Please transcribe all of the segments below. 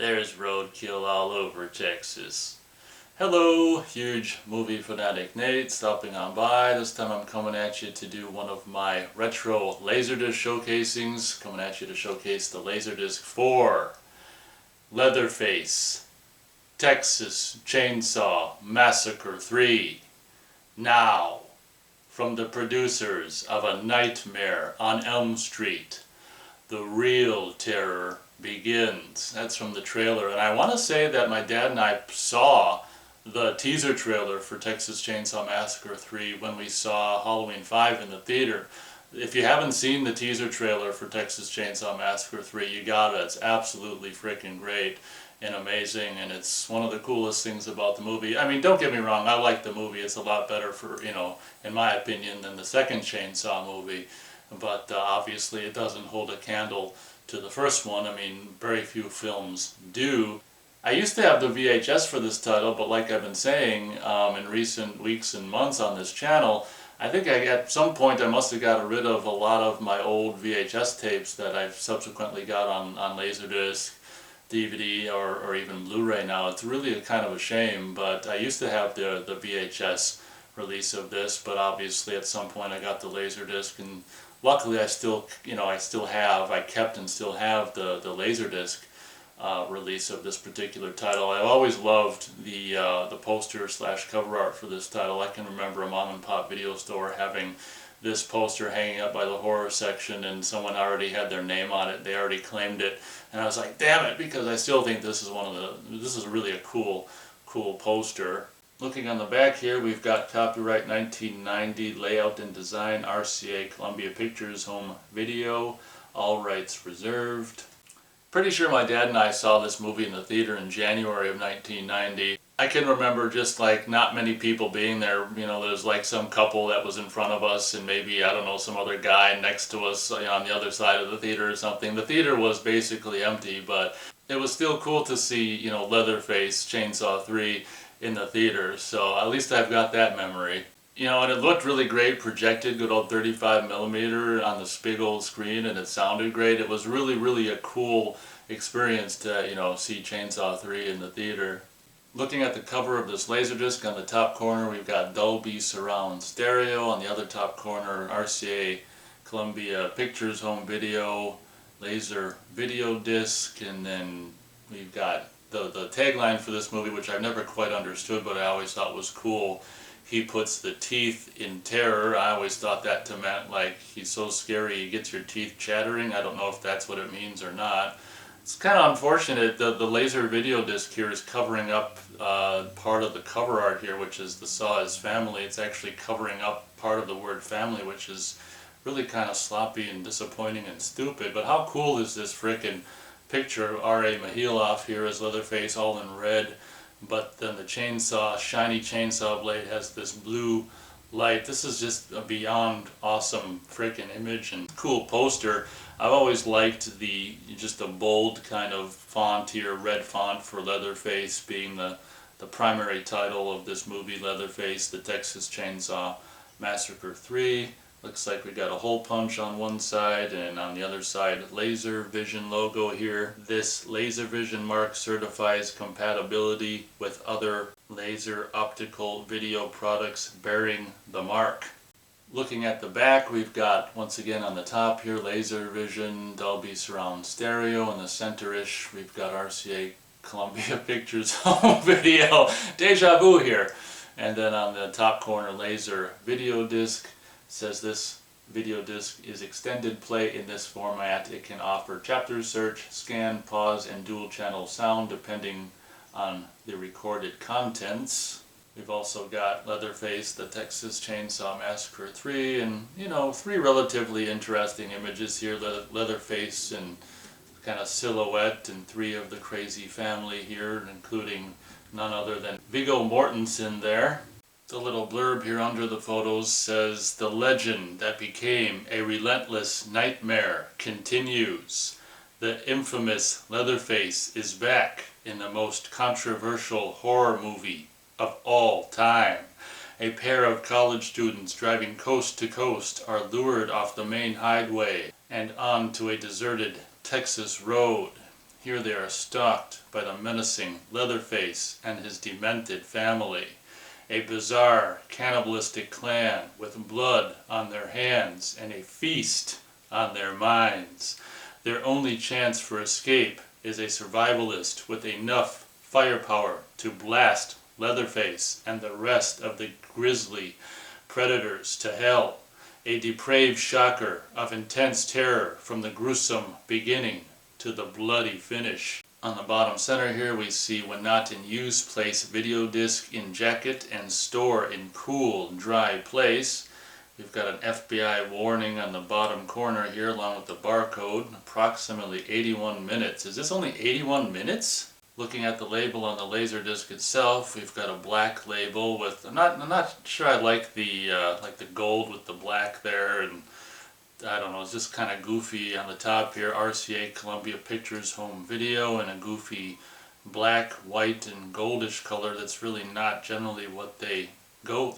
There's roadkill all over Texas. Hello, huge movie fanatic Nate, stopping on by. This time I'm coming at you to do one of my retro LaserDisc showcasings. Coming at you to showcase the LaserDisc 4 Leatherface Texas Chainsaw Massacre 3. Now, from the producers of A Nightmare on Elm Street, the real terror begins. That's from the trailer, and I want to say that my dad and I saw the teaser trailer for Texas Chainsaw Massacre 3 when we saw Halloween 5 in the theater. If you haven't seen the teaser trailer for Texas Chainsaw Massacre 3, you gotta. It's absolutely freaking great and amazing, and it's one of the coolest things about the movie. I mean, don't get me wrong, I like the movie. It's a lot better for, in my opinion, than the second Chainsaw movie, but obviously it doesn't hold a candle to the first one. I mean, very few films do. I used to have the VHS for this title, but like I've been saying in recent weeks and months on this channel, I think at some point I must have gotten rid of a lot of my old VHS tapes that I've subsequently got on LaserDisc, DVD, or even Blu-ray now. It's really kind of a shame, but I used to have the VHS release of this, but obviously at some point I got the LaserDisc, and luckily I kept and still have the LaserDisc release of this particular title. I always loved the poster / cover art for this title. I can remember a mom and pop video store having this poster hanging up by the horror section, and someone already had their name on it. They already claimed it, and I was like, damn it, because I still think this is really a cool poster. Looking on the back here, we've got copyright 1990, layout and design, RCA Columbia Pictures, home video, all rights reserved. Pretty sure my dad and I saw this movie in the theater in January of 1990. I can remember just like not many people being there. There's like some couple that was in front of us, and maybe, I don't know, some other guy next to us on the other side of the theater or something. The theater was basically empty, but it was still cool to see, Leatherface Chainsaw 3 in the theater, so at least I've got that memory. And it looked really great, projected, good old 35mm on this big old screen, and it sounded great. It was really a cool experience to, see Chainsaw 3 in the theater. Looking at the cover of this LaserDisc, on the top corner we've got Dolby Surround Stereo, on the other top corner RCA Columbia Pictures home video, laser video disc, and then we've got the tagline for this movie, which I've never quite understood, but I always thought was cool. He puts the teeth in terror. I always thought that meant like he's so scary he gets your teeth chattering. I don't know if that's what it means or not. It's kind of unfortunate that the laser video disc here is covering up part of the cover art here, which is the Saw is family. It's actually covering up part of the word family, which is really kind of sloppy and disappointing and stupid. But how cool is this frickin' picture of R.A. Mahiloff here as Leatherface, all in red, but then the chainsaw, shiny chainsaw blade, has this blue light. This is just a beyond awesome freaking image and cool poster. I've always liked just a bold kind of font here, red font for Leatherface being the primary title of this movie, Leatherface, the Texas Chainsaw Massacre 3. Looks like we got a hole punch on one side, and on the other side, Laser Vision logo here. This Laser Vision mark certifies compatibility with other laser optical video products bearing the mark. Looking at the back, we've got, once again on the top here, Laser Vision, Dolby Surround Stereo. In the center-ish, we've got RCA Columbia Pictures home video. Deja vu here. And then on the top corner, Laser Video Disc. Says this video disc is extended play in this format. It can offer chapter search, scan, pause, and dual channel sound depending on the recorded contents. We've also got Leatherface, the Texas Chainsaw Massacre 3, and three relatively interesting images here. Leatherface in kind of silhouette, and three of the crazy family here, including none other than Viggo Mortensen there. The little blurb here under the photos says, "The legend that became a relentless nightmare continues. The infamous Leatherface is back in the most controversial horror movie of all time. A pair of college students driving coast to coast are lured off the main highway and onto a deserted Texas road. Here they are stalked by the menacing Leatherface and his demented family. A bizarre, cannibalistic clan with blood on their hands and a feast on their minds. Their only chance for escape is a survivalist with enough firepower to blast Leatherface and the rest of the grisly predators to hell. A depraved shocker of intense terror from the gruesome beginning to the bloody finish. On the bottom center here we see, when not in use, place video disc in jacket and store in cool, dry place. We've got an FBI warning on the bottom corner here along with the barcode. Approximately 81 minutes. Is this only 81 minutes? Looking at the label on the LaserDisc itself, we've got a black label with, I'm not sure I like the gold with the black there, and I don't know, it's just kind of goofy on the top here. RCA Columbia Pictures Home Video, and a goofy black, white, and goldish color that's really not generally what the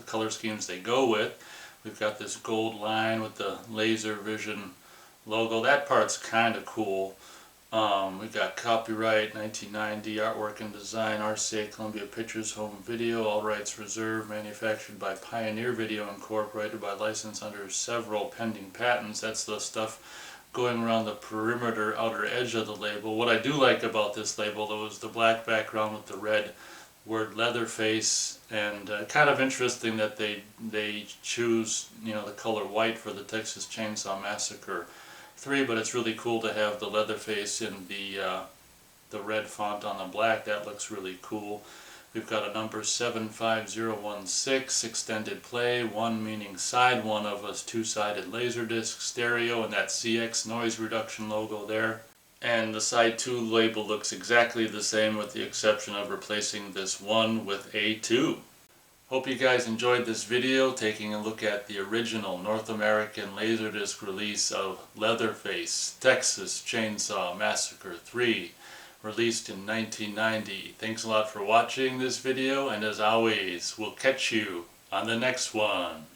color schemes they go with. We've got this gold line with the Laser Vision logo. That part's kind of cool. We've got copyright 1990, artwork and design, RCA Columbia Pictures Home Video, all rights reserved, manufactured by Pioneer Video Incorporated, by license under several pending patents. That's the stuff going around the perimeter outer edge of the label. What I do like about this label, though, is the black background with the red word Leatherface, and kind of interesting that they choose, you know, the color white for the Texas Chainsaw Massacre 3, but it's really cool to have the Leatherface in the red font on the black. That looks really cool. We've got a number 75016, extended play, 1 meaning side 1 of a two-sided LaserDisc stereo, and that CX noise reduction logo there. And the side 2 label looks exactly the same, with the exception of replacing this 1 with a 2. Hope you guys enjoyed this video taking a look at the original North American LaserDisc release of Leatherface, Texas Chainsaw Massacre 3, released in 1990. Thanks a lot for watching this video, and as always, we'll catch you on the next one.